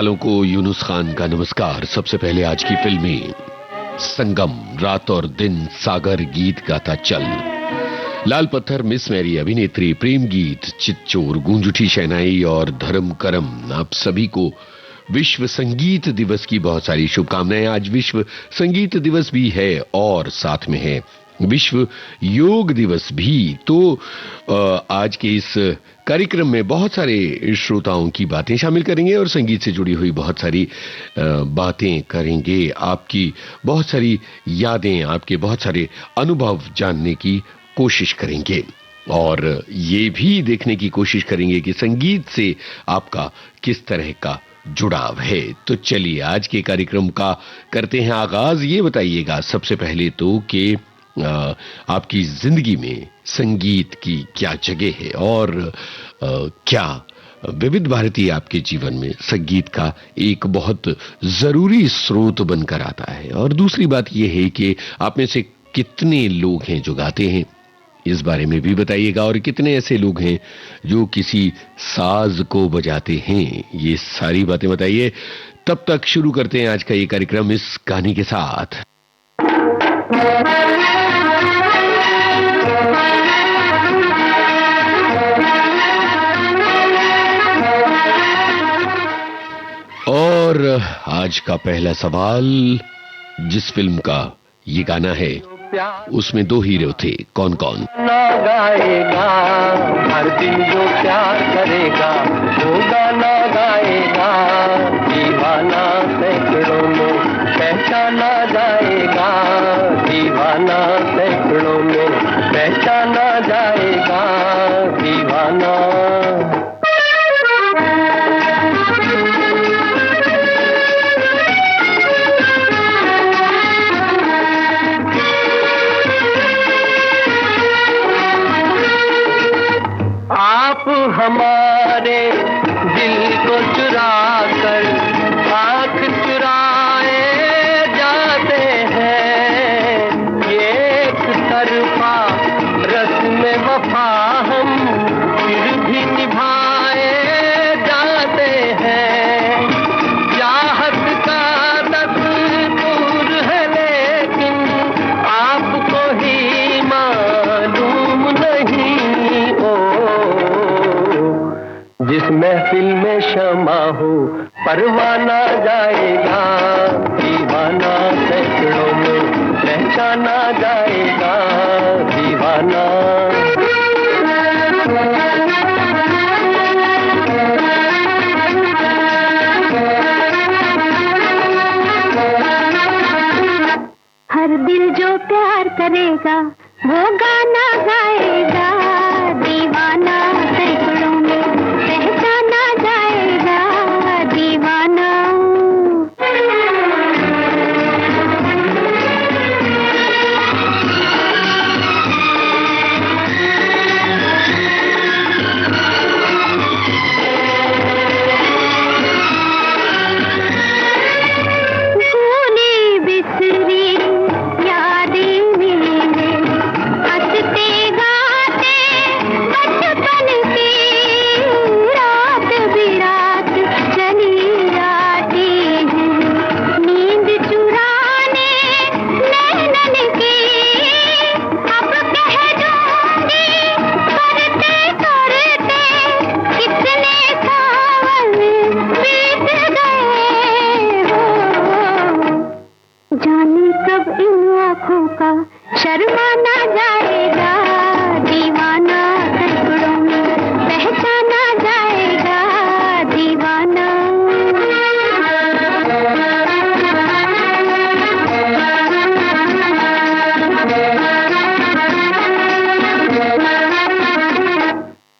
वालों को यूनुस खान का नमस्कार। सबसे पहले आज की फिल्में। संगम, रात और दिन, सागर, गीत गाता चल, लाल पत्थर, मिस मैरी अभिनेत्री, प्रेम गीत, चितचोर, गूंज उठी शहनाई और धर्म करम। आप सभी को विश्व संगीत दिवस की बहुत सारी शुभकामनाएं। आज विश्व संगीत दिवस भी है और साथ में है विश्व योग दिवस भी। तो आज के इस कार्यक्रम में बहुत सारे श्रोताओं की बातें शामिल करेंगे और संगीत से जुड़ी हुई बहुत सारी बातें करेंगे। आपकी बहुत सारी यादें, आपके बहुत सारे अनुभव जानने की कोशिश करेंगे और ये भी देखने की कोशिश करेंगे कि संगीत से आपका किस तरह का जुड़ाव है। तो चलिए आज के कार्यक्रम का करते हैं आगाज। ये बताइएगा सबसे पहले तो कि आपकी जिंदगी में संगीत की क्या जगह है और क्या विविध भारती आपके जीवन में संगीत का एक बहुत जरूरी स्रोत बनकर आता है। और दूसरी बात यह है कि आप में से कितने लोग हैं जो गाते हैं, इस बारे में भी बताइएगा। और कितने ऐसे लोग हैं जो किसी साज को बजाते हैं, ये सारी बातें बताइए। तब तक शुरू करते हैं आज का ये कार्यक्रम इस कहानी के साथ। और आज का पहला सवाल, जिस फिल्म का ये गाना है उसमें दो हीरो थे, कौन कौन? ना गाएगा हर दिल जो प्यार करेगा, वो गाना गाएगा दीवाना सैकड़ों में पहचाना जाएगा, दीवाना सैकड़ों में पहचाना जाएगा, दीवाना। आप हमारे दिल को चुरा कर आँख चुराए जाते हैं, ये एक तरफा रस्म वफा हम फिर भी निभाए जाते हैं। चाहत का दस्तूर है लेकिन आपको ही मालूम नहीं। जिस महफिल में शमा हो परवाना जाएगा, दीवाना सैकड़ों में पहचाना जाएगा, दीवाना। हर दिल जो प्यार करेगा वो गाना गाएगा, दीवाना सैकड़ों में पहचाना जाएगा, दीवाना। भूली बिसरी यादें मेरे, हंसते गाते बचपन की, रात बिरात चली आती है, नींद चुराने नैनन की। अब कह दूंगी करते करते कितने सावन बीत गए हो, जाने कब इन आँखों का शर्माना जाएगा, दीवाना सैकड़ों में पहचाना जाएगा, दीवाना।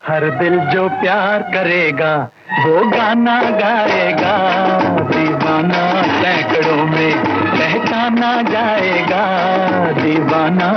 हर दिल जो प्यार करेगा वो गाना गाएगा, दीवाना सैकड़ों में पहचाना जाएगा, दीवाना।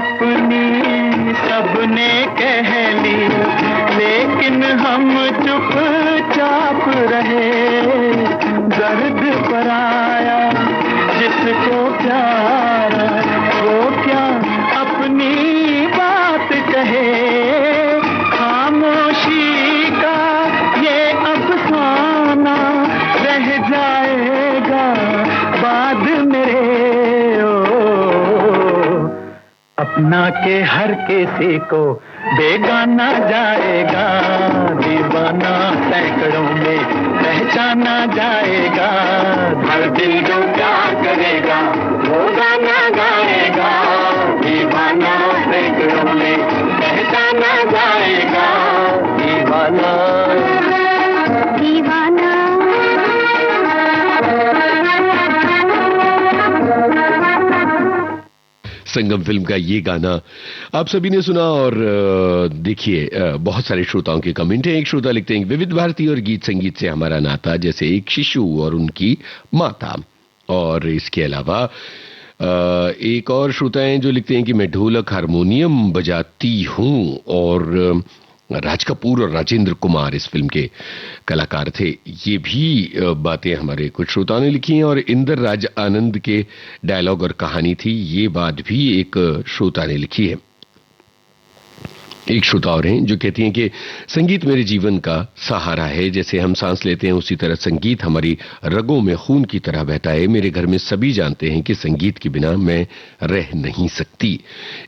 अपनी सबने कह ली, लेकिन हम चुपचाप रहे। दर्द पर आया जिसको प्यार, वो क्या अपनी बात कहे। खामोशी का ये अफसाना रह जाएगा बाद मेरे। अपना के हर किसी को बेगाना जाएगा, दीवाना सैकड़ों में पहचाना जाएगा। हर दिल जो प्यार करेगा वो गाना गाएगा, दीवाना सैकड़ों में पहचाना जाएगा। दीवाना दीवाना संगम फिल्म का ये गाना आप सभी ने सुना। और देखिए बहुत सारे श्रोताओं के कमेंट हैं। एक श्रोता लिखते हैं, विविध भारती और गीत संगीत से हमारा नाता जैसे एक शिशु और उनकी माता। और इसके अलावा एक और श्रोता हैं जो लिखते हैं कि मैं ढोलक हारमोनियम बजाती हूं। और राज कपूर और राजेंद्र कुमार इस फिल्म के कलाकार थे। ये भी बातें हमारे कुछ श्रोताओं ने लिखी हैं। और इंदर राज आनंद के डायलॉग और कहानी थी, ये बात भी एक श्रोता ने लिखी है। एक श्रोता और हैं जो कहती हैं कि संगीत मेरे जीवन का सहारा है। जैसे हम सांस लेते हैं उसी तरह संगीत हमारी रगों में खून की तरह बहता है। मेरे घर में सभी जानते हैं कि संगीत के बिना मैं रह नहीं सकती।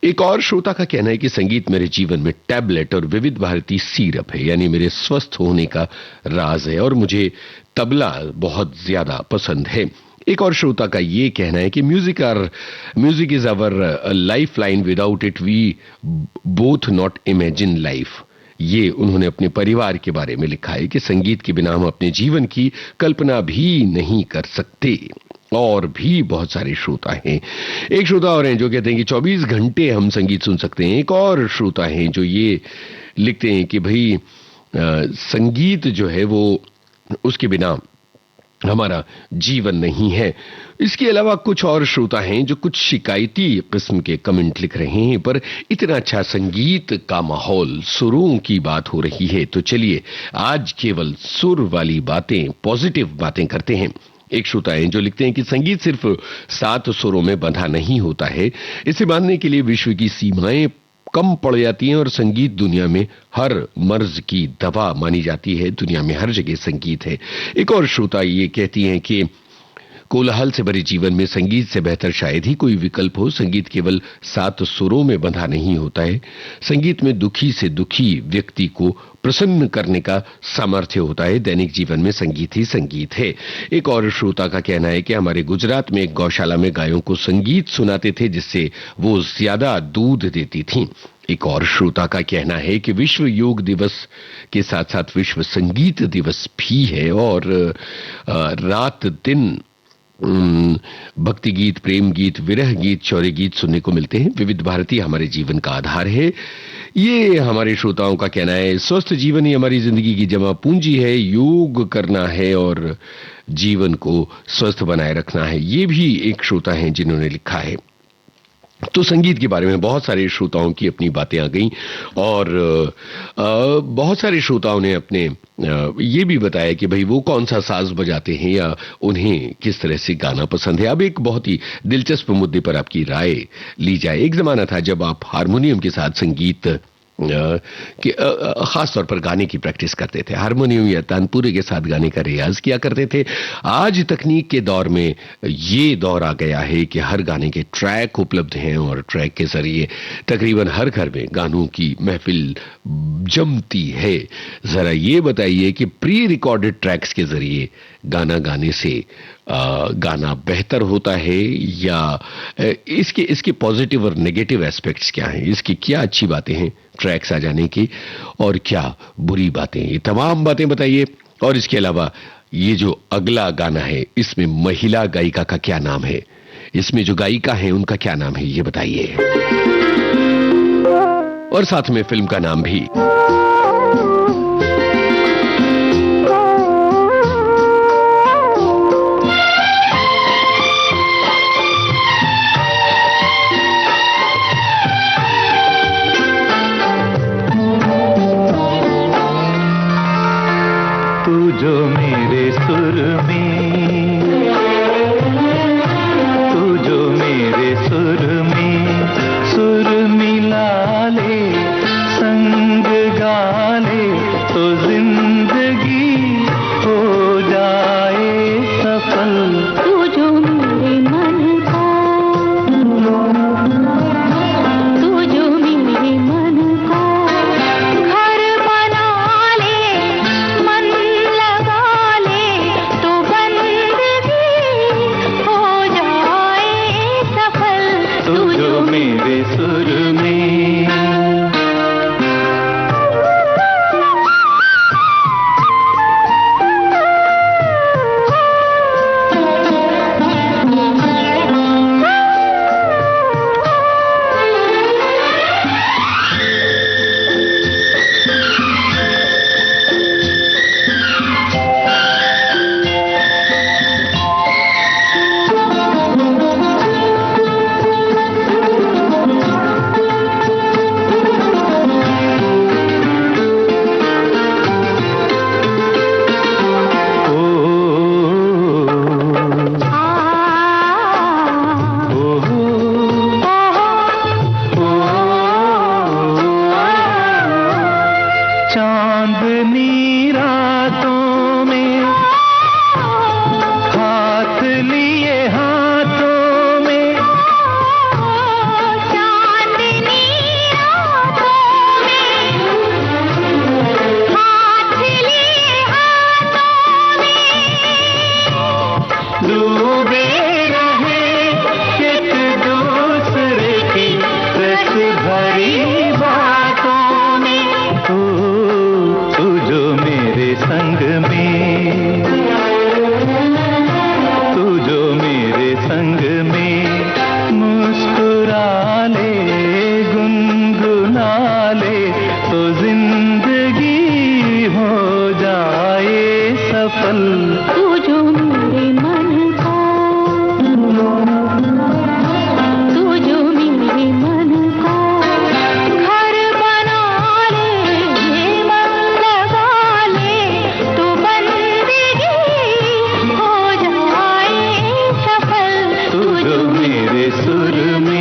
एक और श्रोता का कहना है कि संगीत मेरे जीवन में टैबलेट और विविध भारती सिरप है, यानी मेरे स्वस्थ होने का राज है। और मुझे तबला बहुत ज्यादा पसंद है। एक और श्रोता का ये कहना है कि music is our life line, without it we both not imagine life. ये उन्होंने अपने परिवार के बारे में लिखा है कि संगीत के बिना हम अपने जीवन की कल्पना भी नहीं कर सकते। और भी बहुत सारे श्रोता हैं। एक श्रोता और हैं जो कहते हैं कि 24 घंटे हम संगीत सुन सकते हैं। एक और श्रोता हैं जो ये लिखते हैं कि भाई संगीत जो है वो उसके बिना हमारा जीवन नहीं है। इसके अलावा कुछ और श्रोता हैं जो कुछ शिकायती किस्म के कमेंट लिख रहे हैं, पर इतना अच्छा संगीत का माहौल, सुरों की बात हो रही है, तो चलिए आज केवल सुर वाली बातें, पॉजिटिव बातें करते हैं। एक श्रोता हैं जो लिखते हैं कि संगीत सिर्फ 7 सुरों में बंधा नहीं होता है, इसे बांधने के लिए विश्व की सीमाएं कम पड़ जाती हैं और संगीत दुनिया में हर मर्ज की दवा मानी जाती है। दुनिया में हर जगह संगीत है। एक और श्रोता ये कहती हैं कि कोलाहल से भरे जीवन में संगीत से बेहतर शायद ही कोई विकल्प हो। संगीत केवल 7 सुरों में बंधा नहीं होता है। संगीत में दुखी से दुखी व्यक्ति को प्रसन्न करने का सामर्थ्य होता है। दैनिक जीवन में संगीत ही संगीत है। एक और श्रोता का कहना है कि हमारे गुजरात में एक गौशाला में गायों को संगीत सुनाते थे जिससे वो ज्यादा दूध देती थीं। एक और श्रोता का कहना है कि विश्व योग दिवस के साथ साथ विश्व संगीत दिवस भी है और रात दिन भक्ति गीत, प्रेम गीत, विरह गीत, शौर्य गीत सुनने को मिलते हैं। विविध भारती हमारे जीवन का आधार है, ये हमारे श्रोताओं का कहना है। स्वस्थ जीवन ही हमारी जिंदगी की जमा पूंजी है। योग करना है और जीवन को स्वस्थ बनाए रखना है, ये भी एक श्रोता हैं जिन्होंने लिखा है। तो संगीत के बारे में बहुत सारे श्रोताओं की अपनी बातें आ गई और बहुत सारे श्रोताओं ने अपने ये भी बताया कि भाई वो कौन सा साज बजाते हैं या उन्हें किस तरह से गाना पसंद है। अब एक बहुत ही दिलचस्प मुद्दे पर आपकी राय ली जाए। एक जमाना था जब आप हारमोनियम के साथ संगीत खास तौर पर गाने की प्रैक्टिस करते थे, हारमोनियम या तानपुरे के साथ गाने का रियाज किया करते थे। आज तकनीक के दौर में ये दौर आ गया है कि हर गाने के ट्रैक उपलब्ध हैं और ट्रैक के जरिए तकरीबन हर घर में गानों की महफिल जमती है। जरा ये बताइए कि प्री रिकॉर्डेड ट्रैक्स के जरिए गाना गाने से गाना बेहतर होता है या इसके पॉजिटिव और नेगेटिव एस्पेक्ट्स क्या हैं, इसकी क्या अच्छी बातें हैं ट्रैक्स आ जाने की और क्या बुरी बातें, ये तमाम बातें बताइए। और इसके अलावा ये जो अगला गाना है इसमें महिला गायिका का क्या नाम है, इसमें जो गायिका है उनका क्या नाम है ये बताइए, और साथ में फिल्म का नाम भी। सुर में। चांदनी रातों में हाथ लिए हाथों में, चांदनी रातों में हाथ लिए हाथों में, डूबे रहे एक दूसरे की रस भरी बातों में। तू जो मेरे संग में, तू जो मेरे संग में मुस्कुरा ले, गुनगुना ले, तो जिंदगी हो जाए सफल। तू जो मेरे मन का, तू जो मेरे मन का घर बना ले, मन लगा ले, तो बंदगी हो जाए सफल। तू जो मेरे सुर में।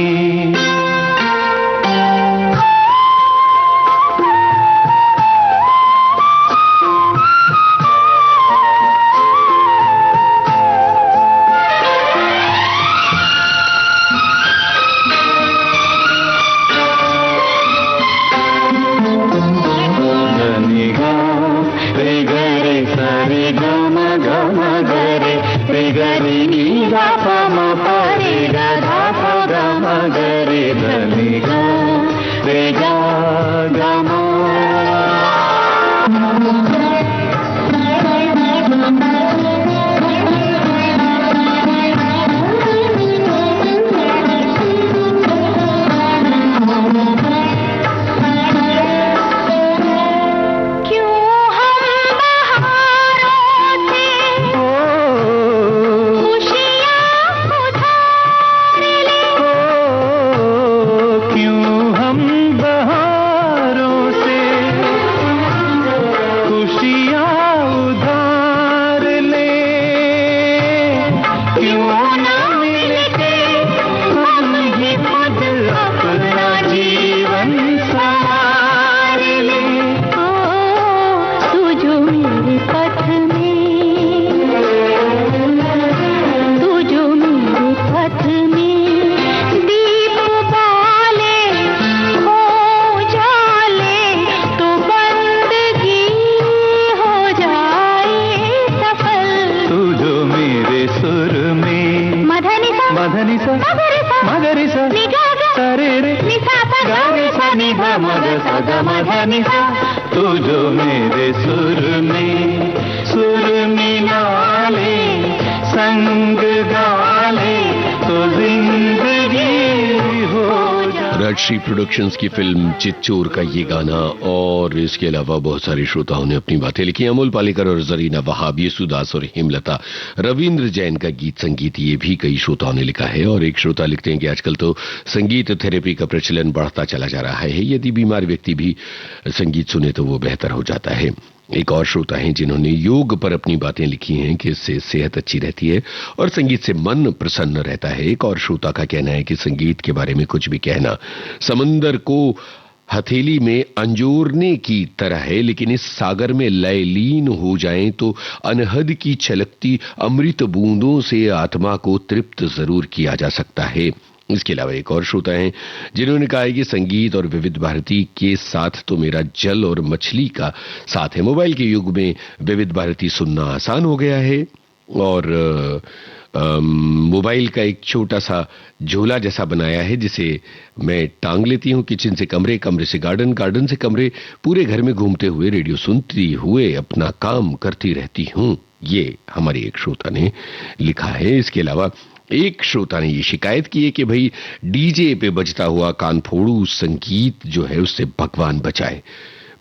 धनिगा रे गरे सरे गम गम गरे रे गरे नी गा प म प रे गा धा प ग म गरे धनिगा रे गा गा म। क्यों हम बहारों से खुशियाँ उधार ले, क्यों हम बहारों से खुशियाँ उधार ले, क्यों न मिलके हम ही खुद अपना जीवन संवार ले। तू जो मेरे पथ में, तू जो मेरे पथ में दीप बाले हो जाले, तो बंदगी हो जाए सफल। तू जो मेरे सुर में। मधनि सा मधनि सा मगरि सा निगा गा सरे रे निसा सा गा रे सा नि धा म ग सा ग म ध नि सा। तू जो मेरे सुर मिला ले, संग गा ले, तो जिंदगी हो जाए। राजश्री प्रोडक्शंस की फिल्म चिच्चोर का ये गाना और इसके अलावा बहुत सारे श्रोताओं ने अपनी बातें लिखी। अमोल पालेकर और जरीना वहाब, येसुदास और हेमलता, रविंद्र जैन का गीत संगीत, ये भी कई श्रोताओं ने लिखा है। और एक श्रोता लिखते हैं कि आजकल तो संगीत थेरेपी का प्रचलन बढ़ता चला जा रहा है, यदि बीमार व्यक्ति भी संगीत सुने तो वो बेहतर हो जाता है। एक और श्रोता हैं जिन्होंने योग पर अपनी बातें लिखी हैं कि इससे सेहत अच्छी रहती है और संगीत से मन प्रसन्न रहता है। एक और श्रोता का कहना है कि संगीत के बारे में कुछ भी कहना समंदर को हथेली में अंजोरने की तरह है, लेकिन इस सागर में लयलीन हो जाएं तो अनहद की छलकती अमृत बूंदों से आत्मा को तृप्त जरूर किया जा सकता है। इसके अलावा एक और श्रोता हैं जिन्होंने कहा है कि संगीत और विविध भारती के साथ तो मेरा जल और मछली का साथ है। मोबाइल के युग में विविध भारती सुनना आसान हो गया है और मोबाइल का एक छोटा सा झोला जैसा बनाया है जिसे मैं टांग लेती हूँ किचन से कमरे, कमरे से गार्डन, गार्डन से कमरे, पूरे घर में घूमते हुए रेडियो सुनती हुए अपना काम करती रहती हूँ। ये हमारी एक श्रोता ने लिखा है। इसके अलावा एक श्रोता ने ये शिकायत की है कि भाई डीजे पे बजता हुआ कानफोड़ू संगीत जो है उससे भगवान बचाए।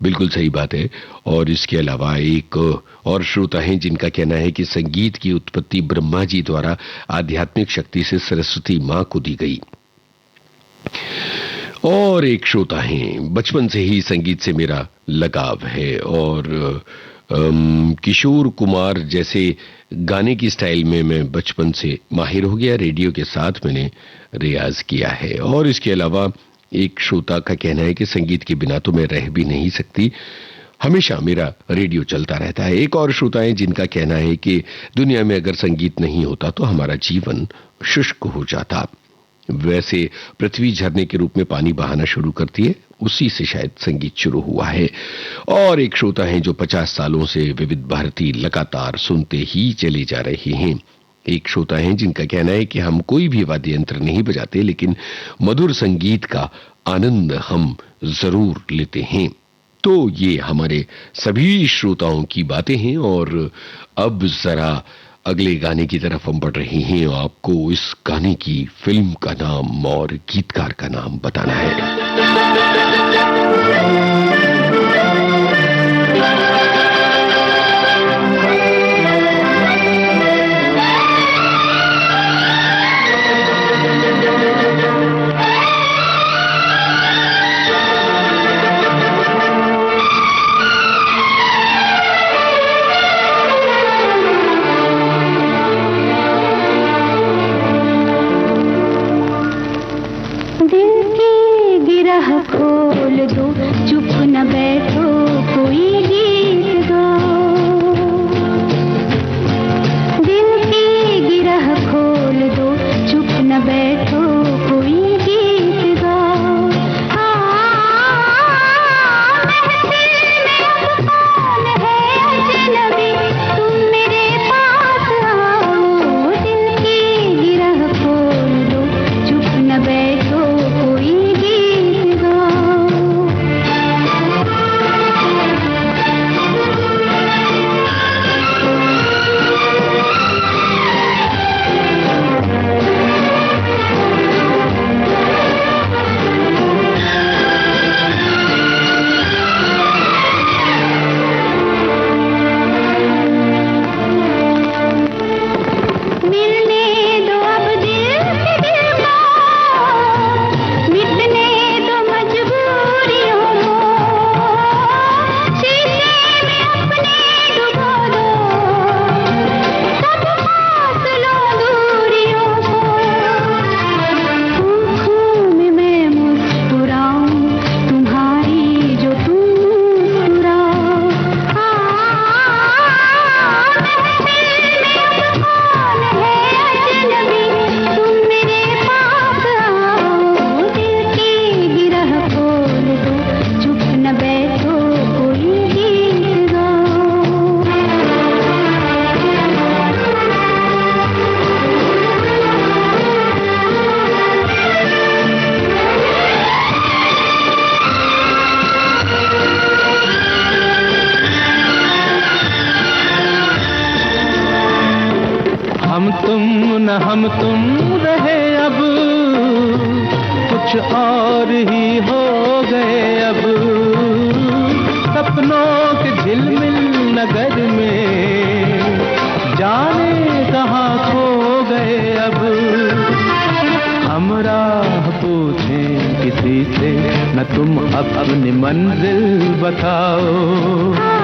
बिल्कुल सही बात है। और इसके अलावा एक और श्रोता हैं जिनका कहना है कि संगीत की उत्पत्ति ब्रह्मा जी द्वारा आध्यात्मिक शक्ति से सरस्वती मां को दी गई। और एक श्रोता हैं, बचपन से ही संगीत से मेरा लगाव है और किशोर कुमार जैसे गाने की स्टाइल में मैं बचपन से माहिर हो गया, रेडियो के साथ मैंने रियाज किया है। और इसके अलावा एक श्रोता का कहना है कि संगीत के बिना तो मैं रह भी नहीं सकती, हमेशा मेरा रेडियो चलता रहता है। एक और श्रोता है जिनका कहना है कि दुनिया में अगर संगीत नहीं होता तो हमारा जीवन शुष्क हो जाता। वैसे पृथ्वी झरने के रूप में पानी बहाना शुरू करती है, उसी से शायद संगीत शुरू हुआ है। और एक श्रोता है जो 50 सालों से विविध भारती लगातार सुनते ही चले जा रहे हैं। एक श्रोता हैं जिनका कहना है कि हम कोई भी वाद्य यंत्र नहीं बजाते, लेकिन मधुर संगीत का आनंद हम जरूर लेते हैं। तो ये हमारे सभी श्रोताओं की बातें हैं और अब जरा अगले गाने की तरफ हम बढ़ रहे हैं। आपको इस गाने की फिल्म का नाम और गीतकार का नाम बताना है। खोल दो, चुप न बैठो, कोई गीत गाओ। दिल की गिरह खोल दो, चुप न बैठो, कोई गीत गाओ। महफिल में अब कौन है अजनबी, तुम मेरे पास आओ। दिल की गिरह खोल दो, चुप न बैठो, कोई हम तुम रहे अब, कुछ और ही हो गए अब। सपनों के झिलमिल नगर में जाने कहाँ खो गए अब। हम राह पूछें किसी से, न तुम अब अपनी मंजिल बताओ।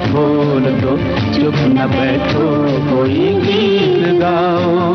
खोल दो, चुप न बैठो, कोई गीत गाओ।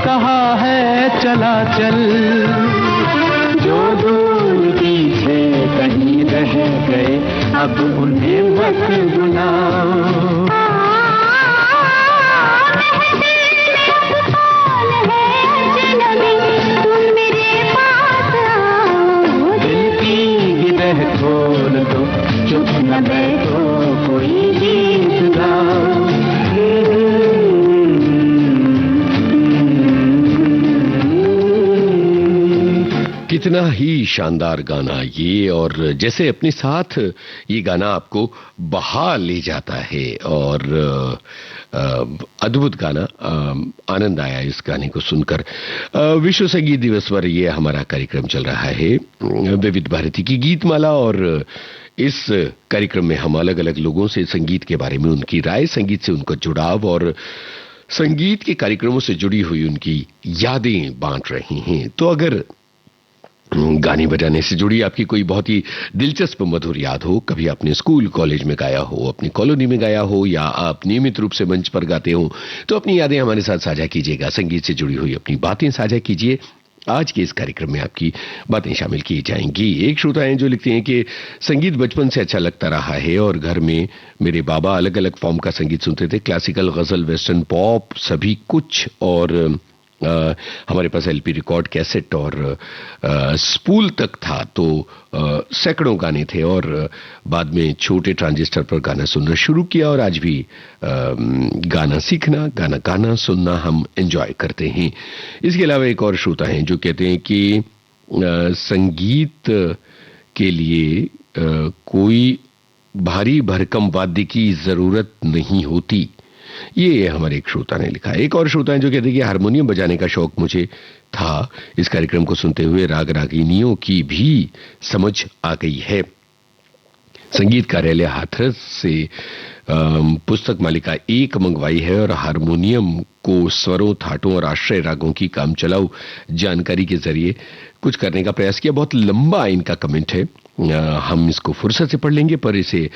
कहा है चला चल, जो दूर पीछे कहीं रह गए अब उन्हें मत बुलाओ। खोल दो चुप न बैठो कोई गीत गाओ। कितना ही शानदार गाना ये, और जैसे अपने साथ ये गाना आपको बहा ले जाता है, और अद्भुत गाना, आनंद आया इस गाने को सुनकर। विश्व संगीत दिवस पर ये हमारा कार्यक्रम चल रहा है, विविध भारती की गीतमाला, और इस कार्यक्रम में हम अलग अलग लोगों से संगीत के बारे में उनकी राय, संगीत से उनका जुड़ाव और संगीत के कार्यक्रमों से जुड़ी हुई उनकी यादें बांट रहे हैं। तो अगर गाने बजाने से जुड़ी आपकी कोई बहुत ही दिलचस्प मधुर याद हो, कभी आपने स्कूल कॉलेज में गाया हो, अपनी कॉलोनी में गाया हो, या आप नियमित रूप से मंच पर गाते हो, तो अपनी यादें हमारे साथ साझा कीजिएगा, संगीत से जुड़ी हुई अपनी बातें साझा कीजिए। आज के इस कार्यक्रम में आपकी बातें शामिल की जाएंगी। एक श्रोता हैं जो लिखते हैं कि संगीत बचपन से अच्छा लगता रहा है, और घर में मेरे बाबा अलग अलग फॉर्म का संगीत सुनते थे, क्लासिकल, गजल, वेस्टर्न, पॉप, सभी कुछ, और हमारे पास एलपी रिकॉर्ड, कैसेट और स्पूल तक था, तो सैकड़ों गाने थे, और बाद में छोटे ट्रांजिस्टर पर गाना सुनना शुरू किया, और आज भी गाना सीखना, गाना गाना, सुनना हम एंजॉय करते हैं। इसके अलावा एक और श्रोता हैं जो कहते हैं कि संगीत के लिए कोई भारी भरकम वाद्य की जरूरत नहीं होती, ये हमारे एक श्रोता ने लिखा है। एक और श्रोता है जो कहते हैं कि हारमोनियम बजाने का शौक मुझे था, इस कार्यक्रम को सुनते हुए राग रागिनियों की भी समझ आ गई है। संगीत कार्यालय हाथरस से पुस्तक मालिका 1 मंगवाई है, और हारमोनियम को स्वरों, थाटों और आश्रय रागों की काम चलाऊ जानकारी के जरिए कुछ करने का प्रयास किया। बहुत लंबा इनका कमेंट है, हम इसको फुर्सत से पढ़ लेंगे, पर इसे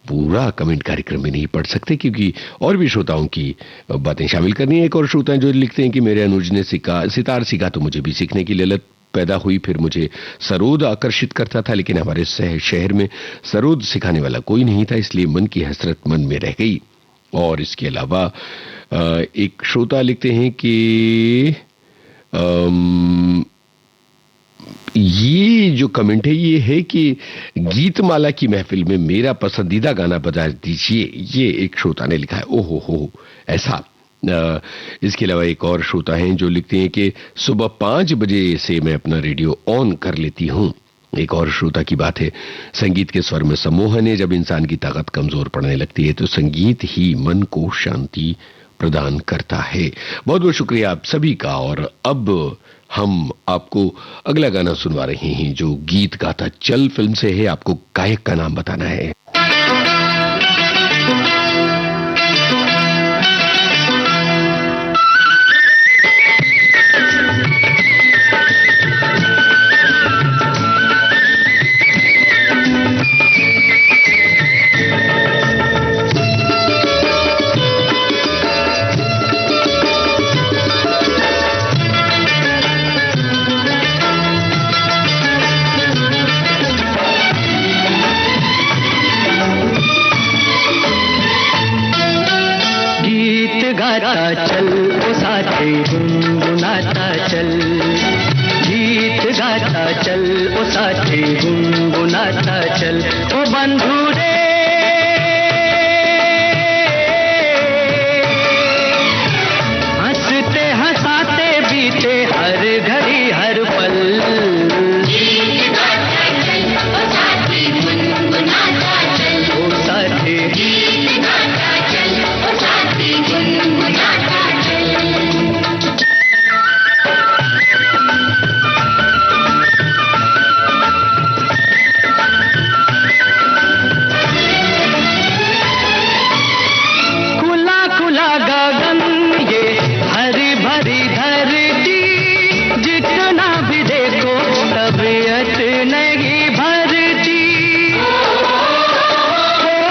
पूरा कमेंट कार्यक्रम में नहीं पढ़ सकते क्योंकि और भी श्रोताओं की बातें शामिल करनी है। एक और श्रोता जो लिखते हैं कि मेरे अनुज ने सितार सीखा तो मुझे भी सीखने की ललक पैदा हुई, फिर मुझे सरोद आकर्षित करता था, लेकिन हमारे शहर में सरोद सिखाने वाला कोई नहीं था, इसलिए मन की हसरत मन में रह गई। और इसके अलावा एक श्रोता लिखते हैं कि ये जो कमेंट है ये है कि गीतमाला की महफिल में मेरा पसंदीदा गाना बजा दीजिए, ये एक श्रोता ने लिखा है। ओहो हो, ऐसा। इसके अलावा एक और श्रोता हैं जो लिखते हैं कि सुबह 5 बजे से मैं अपना रेडियो ऑन कर लेती हूं। एक और श्रोता की बात है, संगीत के स्वर में सम्मोहन है, जब इंसान की ताकत कमजोर पड़ने लगती है तो संगीत ही मन को शांति प्रदान करता है। बहुत बहुत शुक्रिया आप सभी का। और अब हम आपको अगला गाना सुनवा रहे हैं जो गीत गाता चल फिल्म से है। आपको गायक का नाम बताना है। चल ओ साथी गुनगुनाता चल, गीत गाता चल ओ साथी गुनगुनाता चल, ओ बंधु रे हंसते हंसाते बीते हर घड़ी हर पल, गीत गाता चल ओ साथी गुनगुनाता चल, ओ साथी गीत गाता चल ओ साथी गुनगुनाता चल। खुला खुला गगन ये हरी भरी धरती, जितना भी देखो तबीयत नहीं भरती, ओ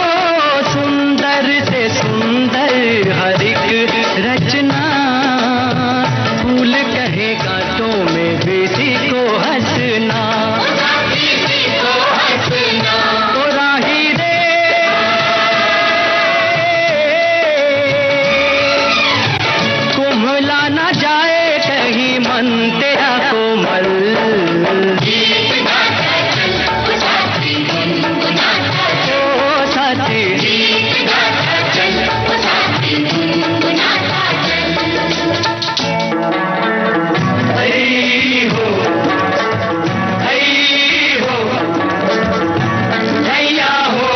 सुंदर से सुंदर हर एक रचना चला ना जाए कहीं मन तेरा कोमल। ओ साथी हई हो भैया हो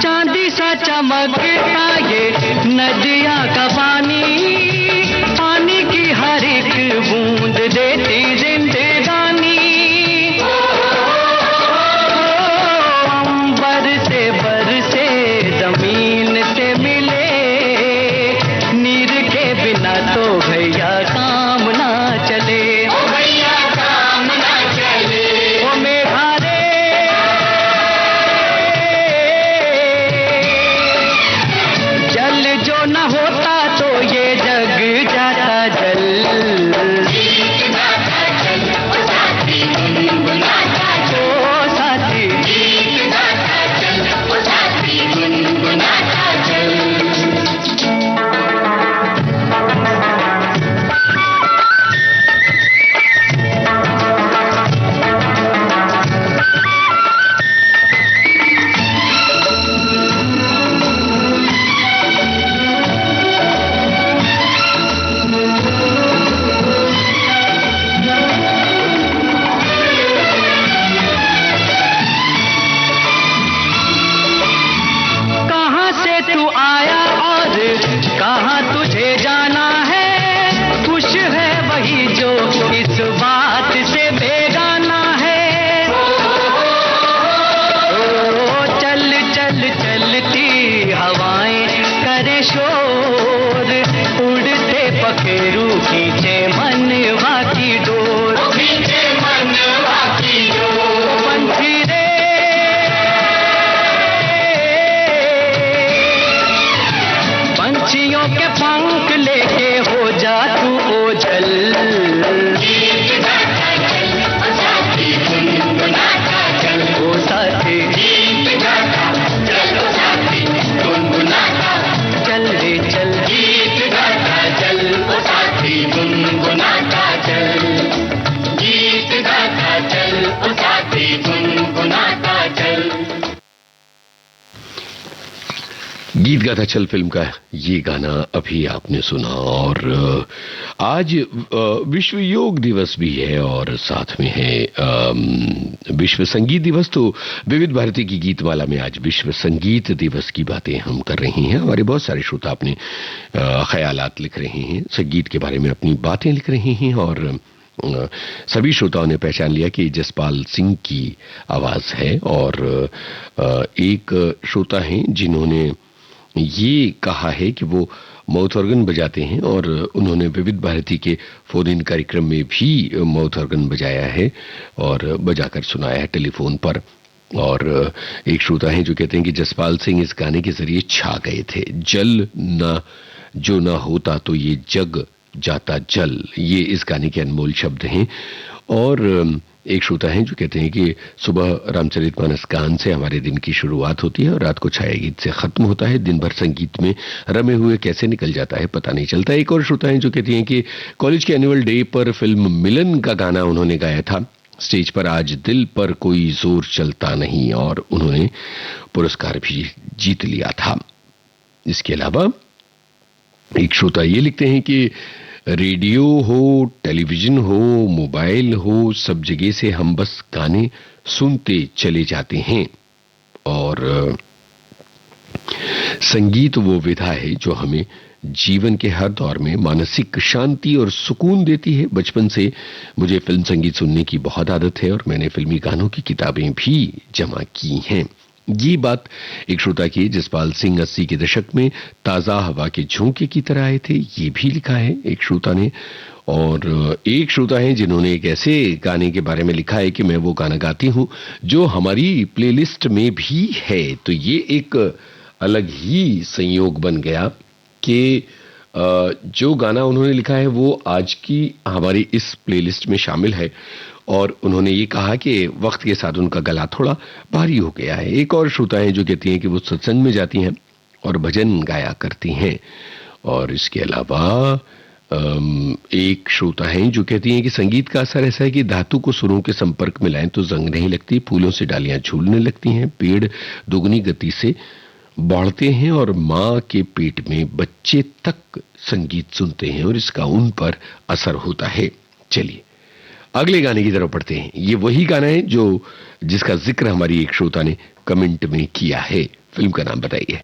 चांदी सा चमकता ये नदिया का पानी, पानी की हर एक बूंद देती जिंदगानी। अंबर से बरसे जमीन से मिले, नीर के बिना तो भैया काम ना चले। ओ भैया काम ना चले। ओ मेघारे जल जो न होता तो ये जग जाता जल। ओ साथी कहाँ से तू आया और कहाँ तुझे जाना है, खुश है वही जो इस बात से बेगाना है। ओ चल चल चलती हवाएं करे शोर, उड़ते पखेरू खींचे मनवा की डोर। पंछी रे पंछियों के पंख लेके हो जा तू ओझल। ओ साथी चल रे चल गीत गाता चल। ओ साथी गुनगुनाता चल, गीत गाता चल। ओ साथी गुनगुनाता चल। गीत गाता चल फिल्म का ये गाना अभी आपने सुना। और आज विश्व योग दिवस भी है और साथ में है विश्व संगीत दिवस। तो विविध भारती की गीतमाला में आज विश्व संगीत दिवस की बातें हम कर रहे हैं। हमारे बहुत सारे श्रोता अपने ख्यालात लिख रहे हैं, संगीत के बारे में अपनी बातें लिख रहे हैं। और सभी श्रोताओं ने पहचान लिया कि जसपाल सिंह की आवाज है। और एक श्रोता हैं जिन्होंने ये कहा है कि वो माउथ ऑर्गन बजाते हैं और उन्होंने विविध भारती के फोन इन कार्यक्रम में भी माउथ ऑर्गन बजाया है और बजाकर सुनाया है टेलीफोन पर। और एक श्रोता हैं जो कहते हैं कि जसपाल सिंह इस गाने के जरिए छा गए थे। जल ना जो ना होता तो ये जग जाता जल, ये इस गाने के अनमोल शब्द हैं। और एक श्रोता हैं जो कहते हैं कि सुबह रामचरितमानस गान से हमारे दिन की शुरुआत होती है और रात को छाया गीत से खत्म होता है। दिन भर संगीत में रमे हुए कैसे निकल जाता है पता नहीं चलता। एक और श्रोता हैं जो कहती हैं कि कॉलेज के एनुअल डे पर फिल्म मिलन का गाना उन्होंने गाया था स्टेज पर, आज दिल पर कोई जोर चलता नहीं, और उन्होंने पुरस्कार भी जीत लिया था। इसके अलावा एक श्रोता ये लिखते हैं कि रेडियो हो, टेलीविजन हो, मोबाइल हो, सब जगह से हम बस गाने सुनते चले जाते हैं। और संगीत वो विधा है जो हमें जीवन के हर दौर में मानसिक शांति और सुकून देती है। बचपन से मुझे फिल्म संगीत सुनने की बहुत आदत है और मैंने फिल्मी गानों की किताबें भी जमा की हैं। ये बात एक श्रोता की जसपाल सिंह 80 के दशक में ताजा हवा के झोंके की तरह आए थे, ये भी लिखा है एक श्रोता ने। और एक श्रोता है जिन्होंने एक ऐसे गाने के बारे में लिखा है कि मैं वो गाना गाती हूं जो हमारी प्लेलिस्ट में भी है। तो ये एक अलग ही संयोग बन गया कि जो गाना उन्होंने लिखा है वो आज की हमारी इस प्लेलिस्ट में शामिल है। और उन्होंने ये कहा कि वक्त के साथ उनका गला थोड़ा भारी हो गया है। एक और श्रोता है जो कहती हैं कि वो सत्संग में जाती हैं और भजन गाया करती हैं। और इसके अलावा एक श्रोता है जो कहती हैं कि संगीत का असर ऐसा है कि धातु को सुरों के संपर्क में लाएं तो जंग नहीं लगती, फूलों से डालियां झूलने लगती हैं, पेड़ दुगनी गति से बढ़ते हैं और माँ के पेट में बच्चे तक संगीत सुनते हैं और इसका उन पर असर होता है। चलिए अगले गाने की तरफ बढ़ते हैं। ये वही गाना है जो जिसका जिक्र हमारी एक श्रोता ने कमेंट में किया है। फिल्म का नाम बताइए।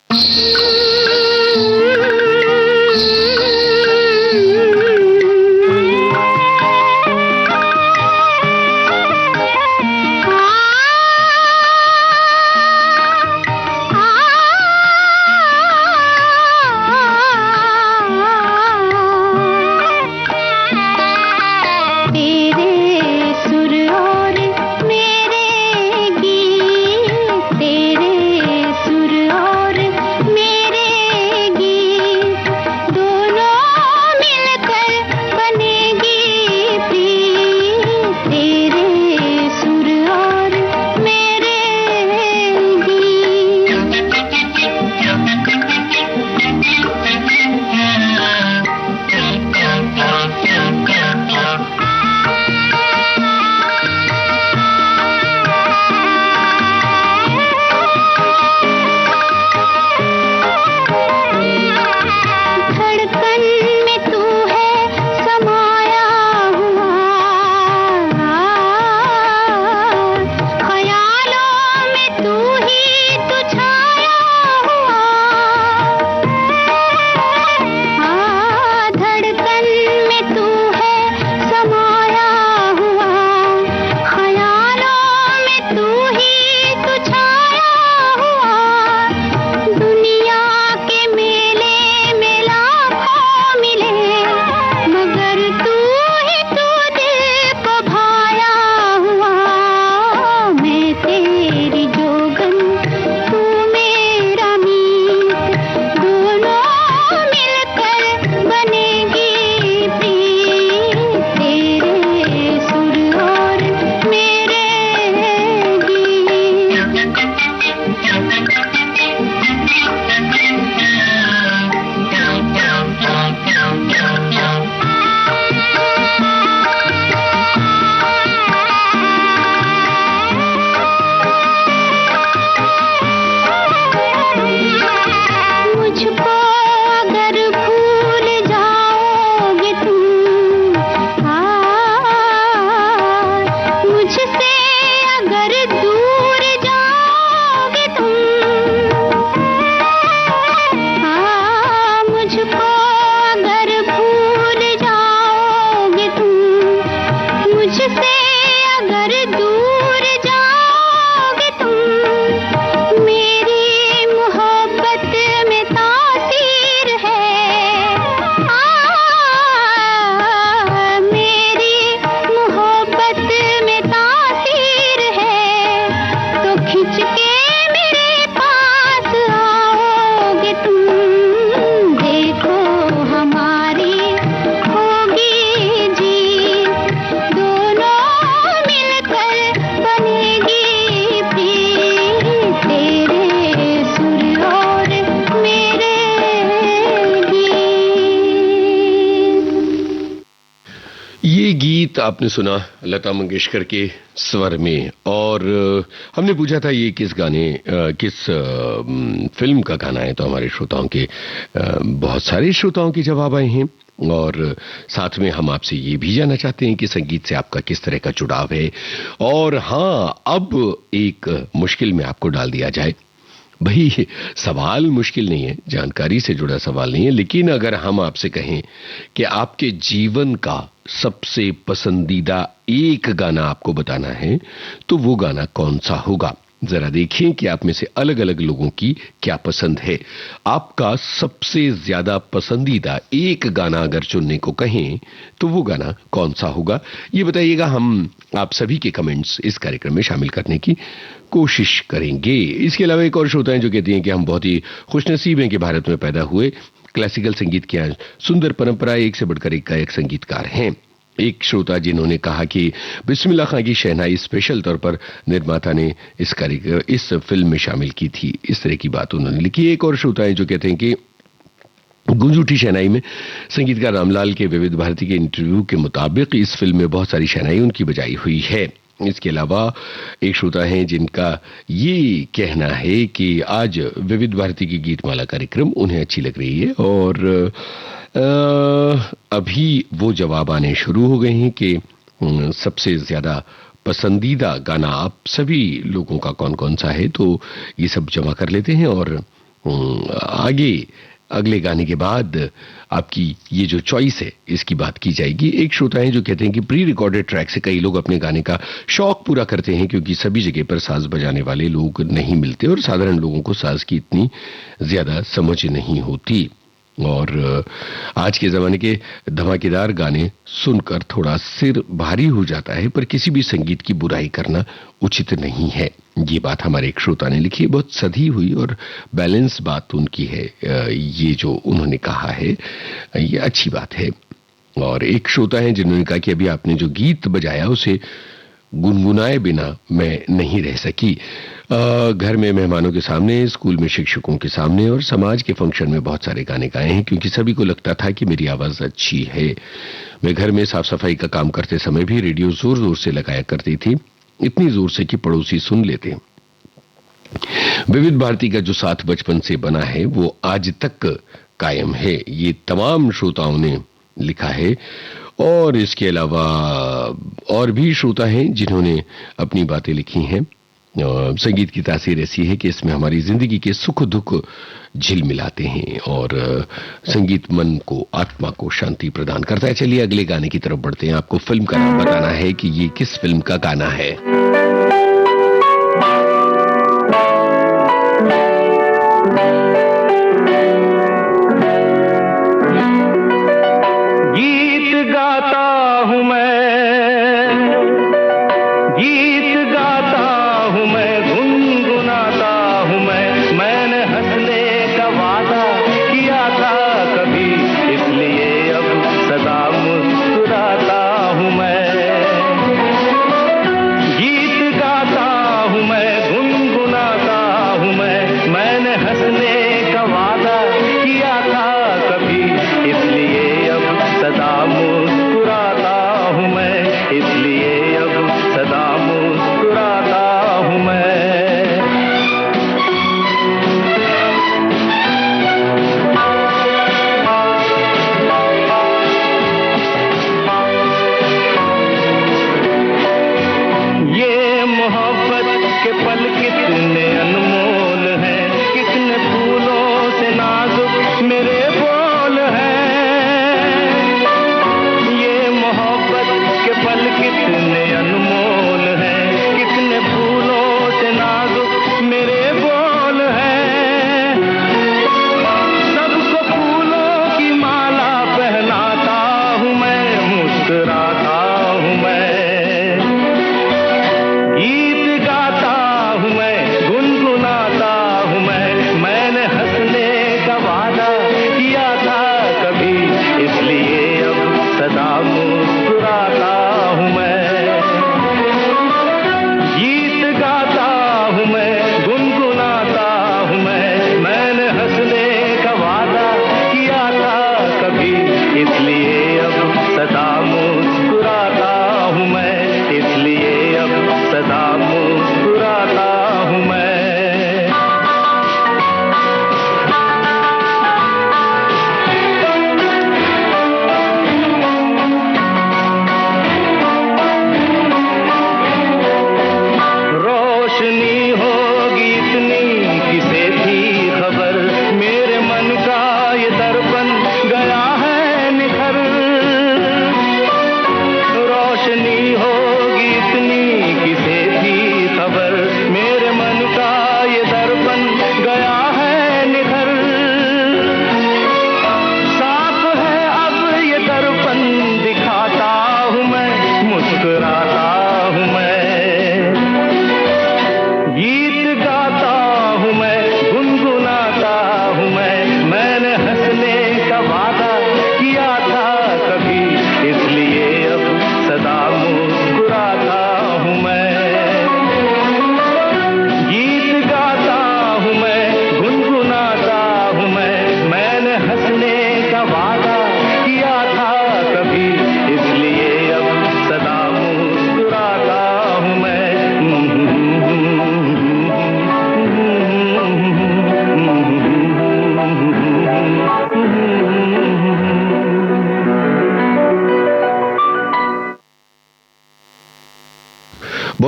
गीत आपने सुना लता मंगेशकर के स्वर में। और हमने पूछा था ये किस गाने किस फिल्म का गाना है, तो हमारे श्रोताओं के बहुत सारे श्रोताओं के जवाब आए हैं। और साथ में हम आपसे ये भी जानना चाहते हैं कि संगीत से आपका किस तरह का जुड़ाव है। और हाँ, अब एक मुश्किल में आपको डाल दिया जाए। भाई सवाल मुश्किल नहीं है, जानकारी से जुड़ा सवाल नहीं है, लेकिन अगर हम आपसे कहें कि आपके जीवन का सबसे पसंदीदा एक गाना आपको बताना है तो वो गाना कौन सा होगा? जरा देखिए कि आप में से अलग अलग लोगों की क्या पसंद है। आपका सबसे ज्यादा पसंदीदा एक गाना अगर चुनने को कहें तो वो गाना कौन सा होगा, ये बताइएगा। हम आप सभी के कमेंट्स इस कार्यक्रम में शामिल करने की कोशिश करेंगे। इसके अलावा एक और श्रोता हैं जो कहती हैं कि हम बहुत ही खुशनसीब हैं कि भारत में पैदा हुए। क्लासिकल संगीत की यहाँ सुंदर परंपरा, एक से बढ़कर एक गायक संगीतकार हैं। एक श्रोता जिन्होंने कहा कि बिस्मिल्लाह खां की शहनाई स्पेशल तौर पर निर्माता ने इस फिल्म में शामिल की थी, इस तरह की बात उन्होंने लिखी। एक और श्रोता है जो कहते हैं कि गूंज उठी शहनाई में संगीतकार रामलाल के विविध भारती के इंटरव्यू के मुताबिक इस फिल्म में बहुत सारी शहनाई उनकी बजाई हुई है। इसके अलावा एक श्रोता हैं जिनका ये कहना है कि आज विविध भारती की गीतमाला कार्यक्रम उन्हें अच्छी लग रही है और अभी वो जवाब आने शुरू हो गए हैं कि सबसे ज्यादा पसंदीदा गाना आप सभी लोगों का कौन कौन सा है, तो ये सब जमा कर लेते हैं और आगे अगले गाने के बाद आपकी ये जो चॉइस है इसकी बात की जाएगी। एक श्रोता है जो कहते हैं कि प्री रिकॉर्डेड ट्रैक से कई लोग अपने गाने का शौक पूरा करते हैं क्योंकि सभी जगह पर साज बजाने वाले लोग नहीं मिलते और साधारण लोगों को साज की इतनी ज्यादा समझ नहीं होती और आज के जमाने के धमाकेदार गाने सुनकर थोड़ा सिर भारी हो जाता है, पर किसी भी संगीत की बुराई करना उचित नहीं है। ये बात हमारे एक श्रोता ने लिखी, बहुत सधी हुई और बैलेंस बात उनकी है। ये जो उन्होंने कहा है ये अच्छी बात है। और एक श्रोता है जिन्होंने कहा कि अभी आपने जो गीत बजाया उसे गुनगुनाए बिना मैं नहीं रह सकी। घर में मेहमानों के सामने, स्कूल में शिक्षकों के सामने और समाज के फंक्शन में बहुत सारे गाने गाए हैं क्योंकि सभी को लगता था कि मेरी आवाज अच्छी है। मैं घर में साफ सफाई का काम करते समय भी रेडियो जोर जोर से लगाया करती थी, इतनी जोर से कि पड़ोसी सुन लेते। विविध भारती का जो साथ बचपन से बना है वो आज तक कायम है, ये तमाम श्रोताओं ने लिखा है। और इसके अलावा और भी श्रोता हैं जिन्होंने अपनी बातें लिखी हैं। संगीत की तासीर ऐसी है कि इसमें हमारी जिंदगी के सुख दुख झिल मिलाते हैं और संगीत मन को, आत्मा को शांति प्रदान करता है। चलिए अगले गाने की तरफ बढ़ते हैं। आपको फिल्म का नाम बताना है कि ये किस फिल्म का गाना है। गीत गाता हूँ मैं, गुनगुनाता हूँ मैंने हंसने का वादा किया था कभी, इसलिए अब सदा मुस्कुराता हूँ मैं।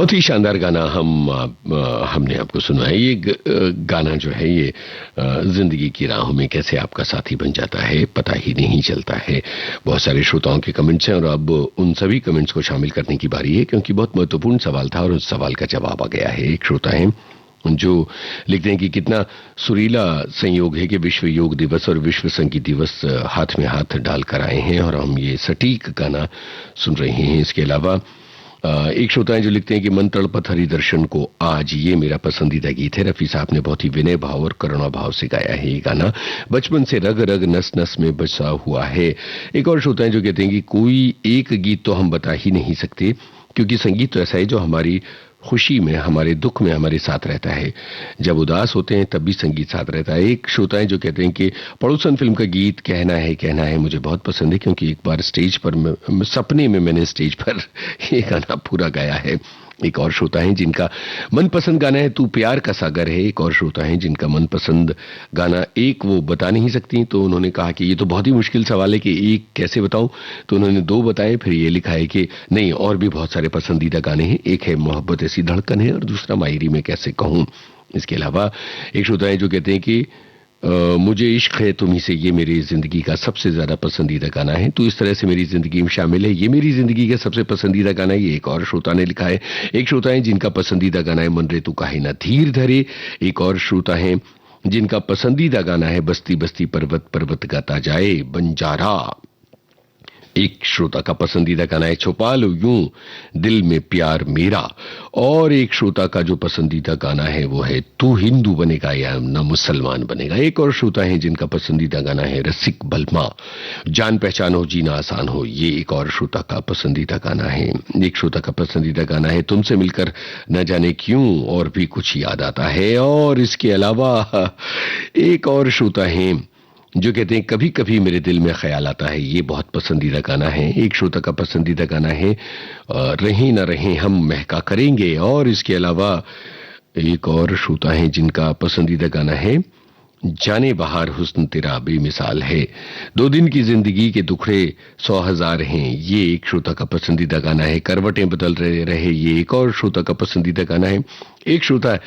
बहुत ही शानदार गाना हमने आपको सुना है। ये गाना जो है ये जिंदगी की राहों में कैसे आपका साथी बन जाता है पता ही नहीं चलता है। बहुत सारे श्रोताओं के कमेंट्स हैं और अब उन सभी कमेंट्स को शामिल करने की बारी है, क्योंकि बहुत महत्वपूर्ण सवाल था और उस सवाल का जवाब आ गया है। एक श्रोता है जो लिखते हैं कि कितना सुरीला संयोग है कि विश्व योग दिवस और विश्व संगीत दिवस हाथ में हाथ डालकर आए हैं और हम ये सटीक गाना सुन रहे हैं। इसके अलावा एक श्रोता है जो लिखते हैं कि मन तड़पत हरि दर्शन को आज, ये मेरा पसंदीदा गीत है। रफी साहब ने बहुत ही विनय भाव और करुणा भाव से गाया है ये गाना, बचपन से रग रग नस नस में बसा हुआ है। एक और श्रोता है जो कहते हैं कि कोई एक गीत तो हम बता ही नहीं सकते, क्योंकि संगीत तो ऐसा है जो हमारी खुशी में, हमारे दुख में हमारे साथ रहता है। जब उदास होते हैं तब भी संगीत साथ रहता है। एक श्रोता है जो कहते हैं कि पड़ोसन फिल्म का गीत कहना है मुझे बहुत पसंद है, क्योंकि एक बार स्टेज पर सपने में मैंने स्टेज पर ये गाना पूरा गाया है। एक और श्रोता है जिनका मनपसंद गाना है तू प्यार का सागर है। एक और श्रोता है जिनका मनपसंद गाना एक वो बता नहीं सकती, तो उन्होंने कहा कि ये तो बहुत ही मुश्किल सवाल है कि एक कैसे बताऊं, तो उन्होंने दो बताए। फिर ये लिखा है कि नहीं, और भी बहुत सारे पसंदीदा गाने हैं, एक है मोहब्बत ऐसी धड़कन है और दूसरा मायरी में कैसे कहूं। इसके अलावा एक श्रोता है जो कहते हैं कि मुझे इश्क है तुम्ही से, ये मेरी जिंदगी का सबसे ज्यादा पसंदीदा गाना है। तो इस तरह से मेरी जिंदगी में शामिल है, ये मेरी जिंदगी का सबसे पसंदीदा गाना है। ये एक और श्रोता ने लिखा है। एक श्रोता है जिनका पसंदीदा गाना है मन रे तू काहे ना धीर धरे। एक और श्रोता है जिनका पसंदीदा गाना है बस्ती बस्ती पर्वत पर्वत गाता जाए बंजारा। एक श्रोता का पसंदीदा गाना है छुपा लो यूं दिल में प्यार मेरा। और एक श्रोता का जो पसंदीदा गाना है वो है तू हिंदू बनेगा या न मुसलमान बनेगा। एक और श्रोता है जिनका पसंदीदा गाना है रसिक बलमा, जान पहचान हो जीना आसान हो। ये एक और श्रोता का पसंदीदा गाना है। एक श्रोता का पसंदीदा गाना है तुमसे मिलकर न जाने क्यों और भी कुछ याद आता है। और इसके अलावा एक और श्रोता है जो कहते हैं कभी कभी मेरे दिल में ख्याल आता है, ये बहुत पसंदीदा गाना है। एक श्रोता का पसंदीदा गाना है रहें न रहें हम महका करेंगे। और इसके अलावा एक और श्रोता है जिनका पसंदीदा गाना है जाने बहार हुस्न तेरा बेमिसाल है। दो दिन की जिंदगी के दुखड़े 100,000 हैं, ये एक श्रोता का पसंदीदा गाना है। करवटें बदल रहे ये एक और श्रोता का पसंदीदा गाना है। एक श्रोता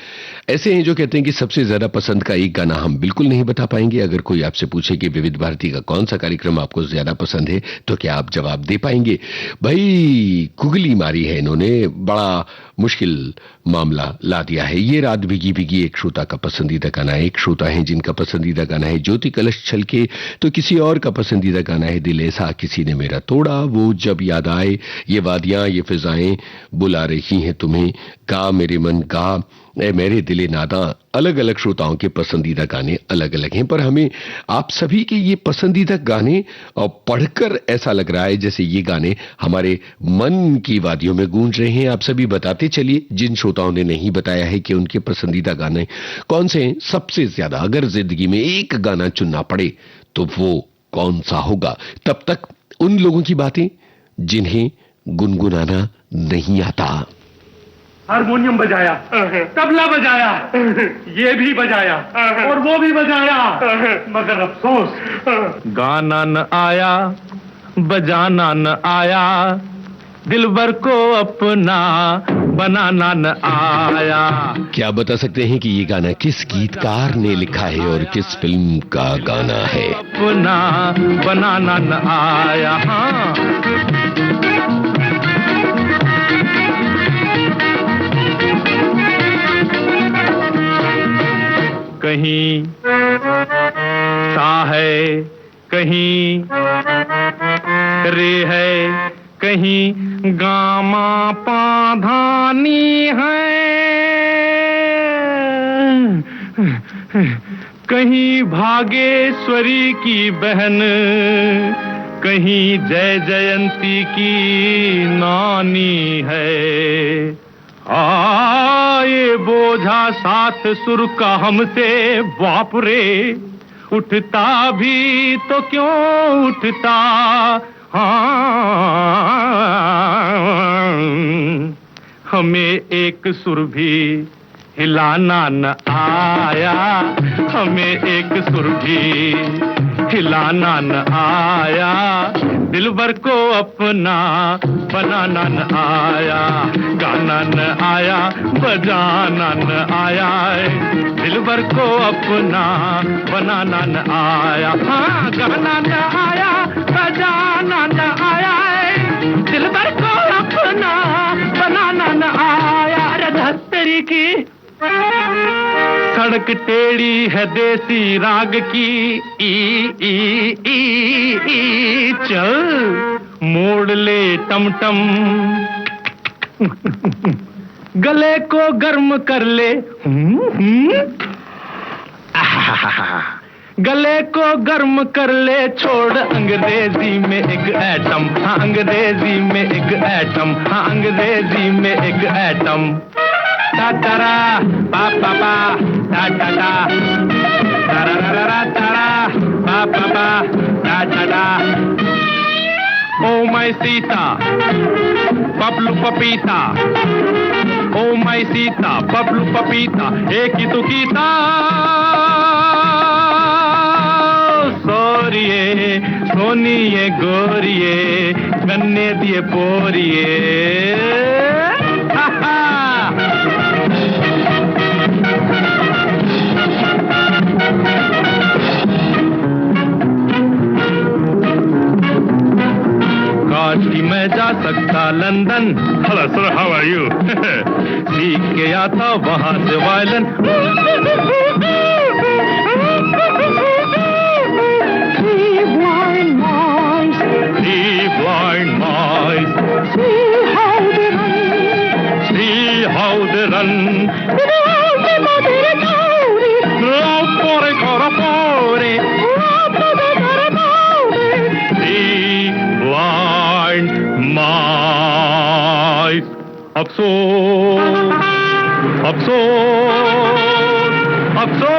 ऐसे हैं जो कहते हैं कि सबसे ज्यादा पसंद का एक गाना हम बिल्कुल नहीं बता पाएंगे। अगर कोई आपसे पूछे कि विविध भारती का कौन सा कार्यक्रम आपको ज्यादा पसंद है तो क्या आप जवाब दे पाएंगे? भाई कुगली मारी है इन्होंने, बड़ा मुश्किल मामला ला दिया है। ये रात भीगी भीगी एक श्रोता का पसंदीदा गाना है। एक श्रोता है जिनका पसंदीदा गाना है ज्योति कलश छलके, तो किसी और का पसंदीदा गाना है दिल ऐसा किसी ने मेरा तोड़ा, वो जब याद आए ये वादियां ये फिजाएं बुला रही हैं तुम्हें, गा मेरे मन गा ए मेरे दिले नादा। अलग अलग श्रोताओं के पसंदीदा गाने अलग अलग हैं, पर हमें आप सभी के ये पसंदीदा गाने पढ़कर ऐसा लग रहा है जैसे ये गाने हमारे मन की वादियों में गूंज रहे हैं। आप सभी बताते चलिए जिन श्रोताओं ने नहीं बताया है कि उनके पसंदीदा गाने कौन से हैं सबसे ज्यादा। अगर जिंदगी में एक गाना चुनना पड़े तो वो कौन सा होगा? तब तक उन लोगों की बातें जिन्हें गुनगुनाना नहीं आता। हारमोनियम बजाया, तबला बजाया, ये भी बजाया और वो भी बजाया, मगर अफसोस गाना न आया, बजाना न आया, दिलबर को अपना बनाना न आया। क्या बता सकते हैं कि ये गाना किस गीतकार ने लिखा है और किस फिल्म का गाना है? अपना बनाना न आया। हाँ, कहीं सा है कहीं रे है, कहीं गामा पाधानी है, कहीं भागेश्वरी की बहन, कहीं जय जयंती की नानी है। ये बोझा साथ सुर का हमसे बाप रे, उठता भी तो क्यों उठता। हमें एक सुर भी हिलाना न आया, हमें एक सुर भी हिलाना न आया, दिलबर को अपना बनाना न आया, गाना न आया, बजाना न आया, दिलबर को अपना बनाना न आया, हाँ गाना न आया, बजाना न आया, दिलबर को अपना बनाना न आया। अरे धत्तरी की सड़क टेढ़ी है देसी राग की, ई चल मोड़ ले टमटम, गले को गर्म कर ले, गले को गर्म कर ले, छोड़ अंग्रेजी में एक एटम, हाँ अंग्रेजी में एक एटम, हाँ अंग्रेजी में एक एटम। टा टारा पा पा पा टा टा टा, टारा रा रा टारा पा पा पा टा टा टा। ओ माय सीता बबलू पपीता, ओ माय सीता बबलू पपीता, एक ही तो गीता सोरिए सोनिए गोरिए, गन्ने दिए बोरिए, हा हा। काश कि मैं जा सकता London, hello sir how are you, सीख के आता वहां से violin. Three blind mice, see how they run, Three blind mice, अफसोस अफसोस अफसोस।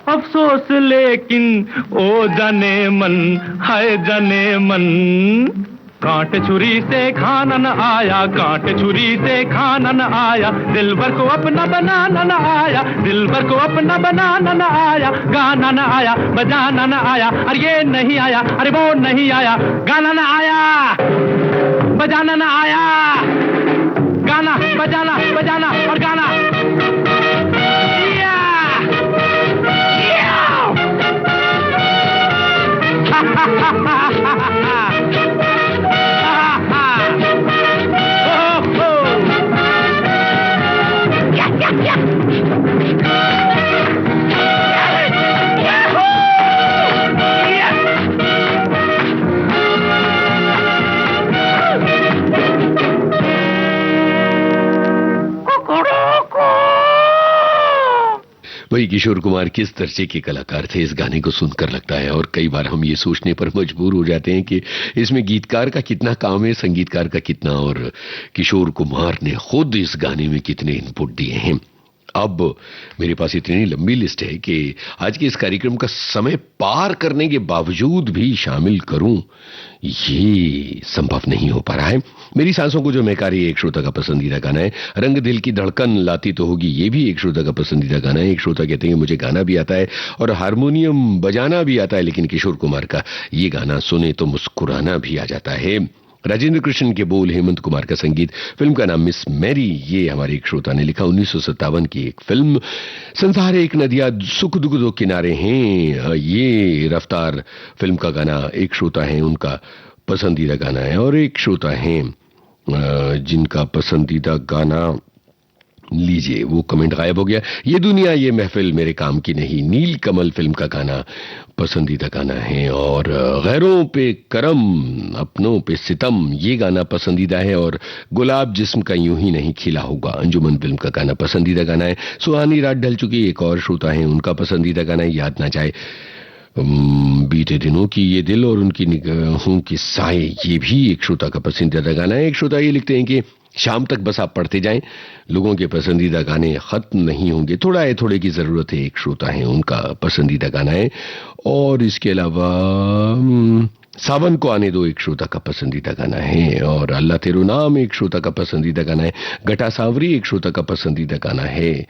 अफसोस लेकिन ओ जाने मन, हाय जाने मन, कांट छुरी से खाना न आया, कांट छुरी से खाना न आया, दिलबर को अपना बनाना न आया, दिलबर को अपना बनाना न आया, गाना न आया, बजाना न आया, अरे ये नहीं आया, अरे वो नहीं आया, गाना न आया, बजाना न आया, गाना बजाना बजाना और गाना। वही किशोर कुमार किस दर्जे के कलाकार थे, इस गाने को सुनकर लगता है। और कई बार हम ये सोचने पर मजबूर हो जाते हैं कि इसमें गीतकार का कितना काम है, संगीतकार का कितना, और किशोर कुमार ने खुद इस गाने में कितने इनपुट दिए हैं। अब मेरे पास इतनी लंबी लिस्ट है कि आज के इस कार्यक्रम का समय पार करने के बावजूद भी शामिल करूं, ये संभव नहीं हो पा रहा है। मेरी सांसों को जो महकारी एक श्रोता का पसंदीदा गाना है, रंग दिल की धड़कन लाती तो होगी, ये भी एक श्रोता का पसंदीदा गाना है। एक श्रोता कहते हैं मुझे गाना भी आता है और हारमोनियम बजाना भी आता है, लेकिन किशोर कुमार का ये गाना सुने तो मुस्कुराना भी आ जाता है। राजेंद्र कृष्ण के बोल, हेमंत कुमार का संगीत, फिल्म का नाम मिस मैरी, ये हमारे एक श्रोता ने लिखा। 1957 की एक फिल्म, संसार एक नदियां सुख दुख दो किनारे हैं, ये रफ्तार फिल्म का गाना एक श्रोता है उनका पसंदीदा गाना है। और एक श्रोता है जिनका पसंदीदा गाना, लीजिए वो कमेंट गायब हो गया, ये दुनिया ये महफिल मेरे काम की नहीं, नील कमल फिल्म का गाना पसंदीदा गाना है। और गैरों पे करम अपनों पे सितम, ये गाना पसंदीदा है। और गुलाब जिस्म का यूं ही नहीं खिला होगा, अंजुमन फिल्म का गाना पसंदीदा गाना है। सुहानी रात ढल चुकी, एक और श्रोता है उनका पसंदीदा गाना है याद ना जाए, बीते दिनों की ये दिल और उनकी निगाहों के साए, ये भी एक श्रोता का पसंदीदा गाना है। एक श्रोता ये लिखते हैं कि शाम तक बस आप पढ़ते जाएं, लोगों के पसंदीदा गाने खत्म नहीं होंगे, थोड़ा है थोड़े की जरूरत है, एक श्रोता है उनका पसंदीदा गाना है। और इसके अलावा सावन को आने दो, एक श्रोता का पसंदीदा गाना है। और अल्लाह तेरो नाम एक श्रोता का पसंदीदा गाना है। गटा सांवरी एक श्रोता का पसंदीदा गाना है।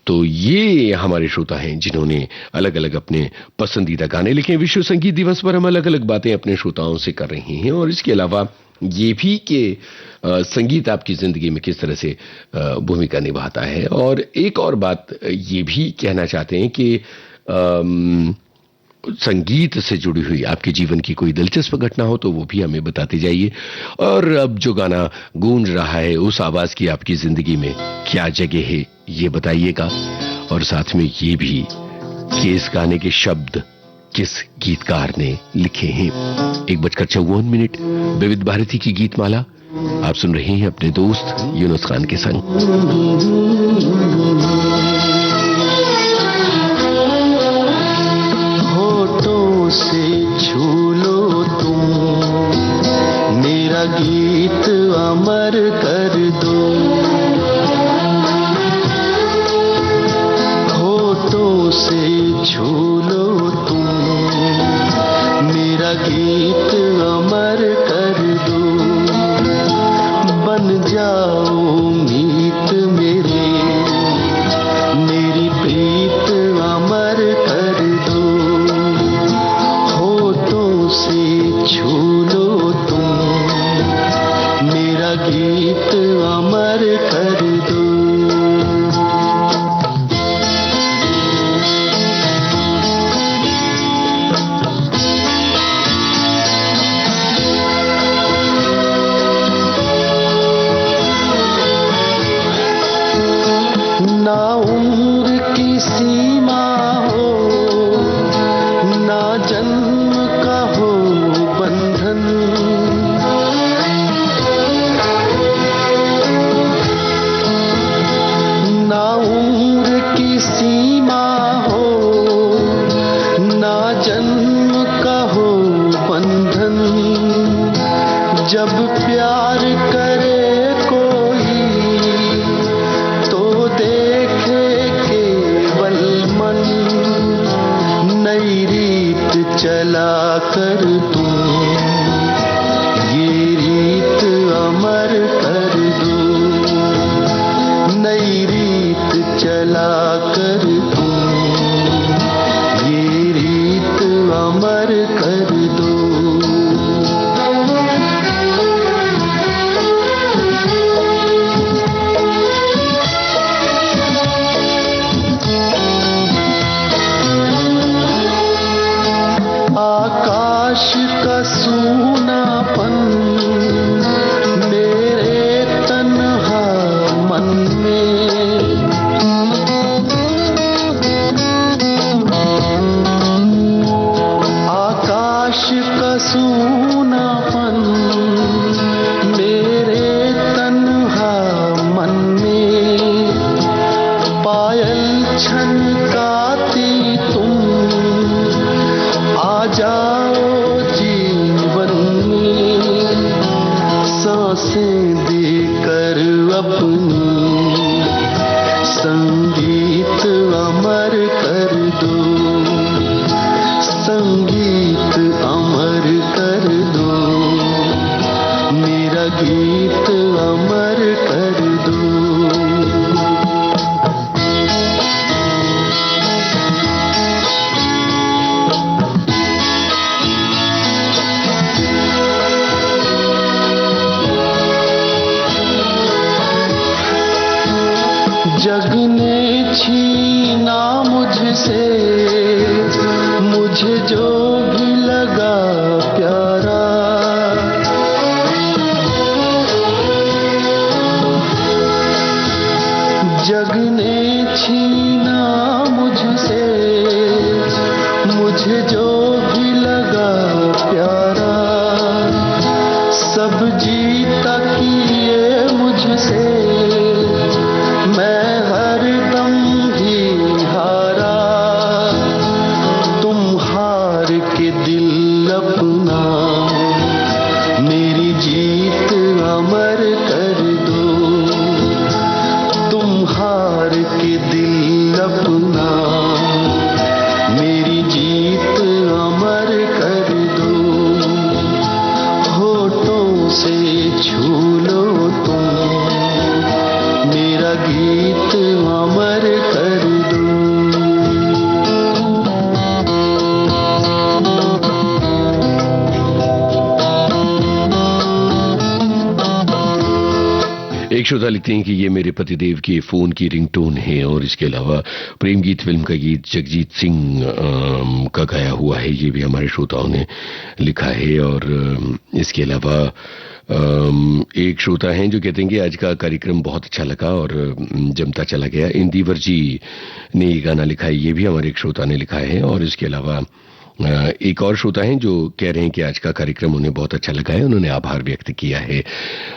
तो ये हमारे श्रोता हैं जिन्होंने अलग अलग अपने पसंदीदा गाने लिखे। विश्व संगीत दिवस पर हम अलग अलग बातें अपने श्रोताओं से कर रहे हैं और इसके अलावा ये भी कि संगीत आपकी जिंदगी में किस तरह से भूमिका निभाता है। और एक और बात ये भी कहना चाहते हैं कि संगीत से जुड़ी हुई आपके जीवन की कोई दिलचस्प घटना हो तो वो भी हमें बताते जाइए। और अब जो गाना गूंज रहा है उस आवाज की आपकी जिंदगी में क्या जगह है ये बताइएगा। और साथ में ये भी कि इस गाने के शब्द किस गीतकार ने लिखे हैं। 1:54 विविध भारती की गीतमाला आप सुन रहे हैं अपने दोस्त यूनुस खान के संग। होठों से छू लो तुम मेरा गीत अमर कर दो, होठों से छू लो तुम मेरा गीत अमर कर दो, बन जाओ मीत मेरे मेरी प्रीत अमर कर दो, होठों से छू लो तुम मेरा गीत अमर कर दो। ना उम्र की सीमा हो ना जन्म का हो बंधन, ना उम्र की सीमा हो ना जन्म का हो बंधन, जब प्यार करे कोई तो देखे केवल मन, नई रीत चला कर तुम ये रीत अमर कर दो, नई रीत चला कर तुम ये रीत अमर कर दो। आकाश का सूनापन मेरे तन्हा मन में, आकाश का सूनापन मेरे तन्हा मन में, पायल छनकाती तुम आ जाओ जीवन में, सांसें देकर अपनी संगीत अमर कर दो, संगीत अमर कर दो मेरा गीत अमर कर दो। जग ने छीना मुझसे मुझे जो भी लगा प्यारा, जग ने छीना मुझसे मुझे जो भी लगा प्यारा, सब जीता किए मुझसे मैं हरदम ही हारा, तुम हार के दिल अपना मेरी जीत अमर कर दो, तुम हार के दिल अपना मेरी जीत अमर कर दो, होठों से छू लो तुम मेरा गीत अमर कर श्रोता लिखते हैं कि ये मेरे पतिदेव के फोन की रिंगटोन है, और इसके अलावा प्रेम गीत फिल्म का गीत जगजीत सिंह का गाया हुआ है, ये भी हमारे श्रोताओं ने लिखा है। और इसके अलावा एक श्रोता हैं जो कहते हैं कि आज का कार्यक्रम बहुत अच्छा लगा और जमता चला गया। इंदिवर जी ने ये गाना लिखा है, ये भी हमारे एक श्रोता ने लिखा है। और इसके अलावा एक और श्रोता हैं जो कह रहे हैं कि आज का कार्यक्रम उन्हें बहुत अच्छा लगा है, उन्होंने आभार व्यक्त किया है।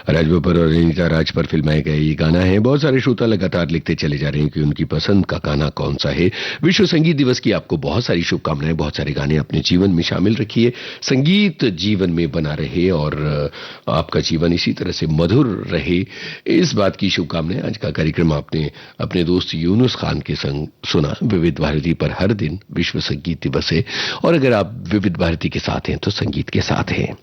राज बब्बर और अनीता राज पर फिल्माया गया ये गाना है। बहुत सारे श्रोता लगातार लिखते चले जा रहे हैं कि उनकी पसंद का गाना कौन सा है। विश्व संगीत दिवस की आपको बहुत सारी शुभकामनाएं, बहुत सारे गाने अपने जीवन में शामिल रखिए, संगीत जीवन में बना रहे और आपका जीवन इसी तरह से मधुर रहे, इस बात की शुभकामनाएं। आज का कार्यक्रम आपने अपने दोस्त यूनुस खान के संग सुना। विविध भारती पर हर दिन विश्व संगीत दिवस है, और अगर आप विविध भारती के साथ हैं तो संगीत के साथ हैं।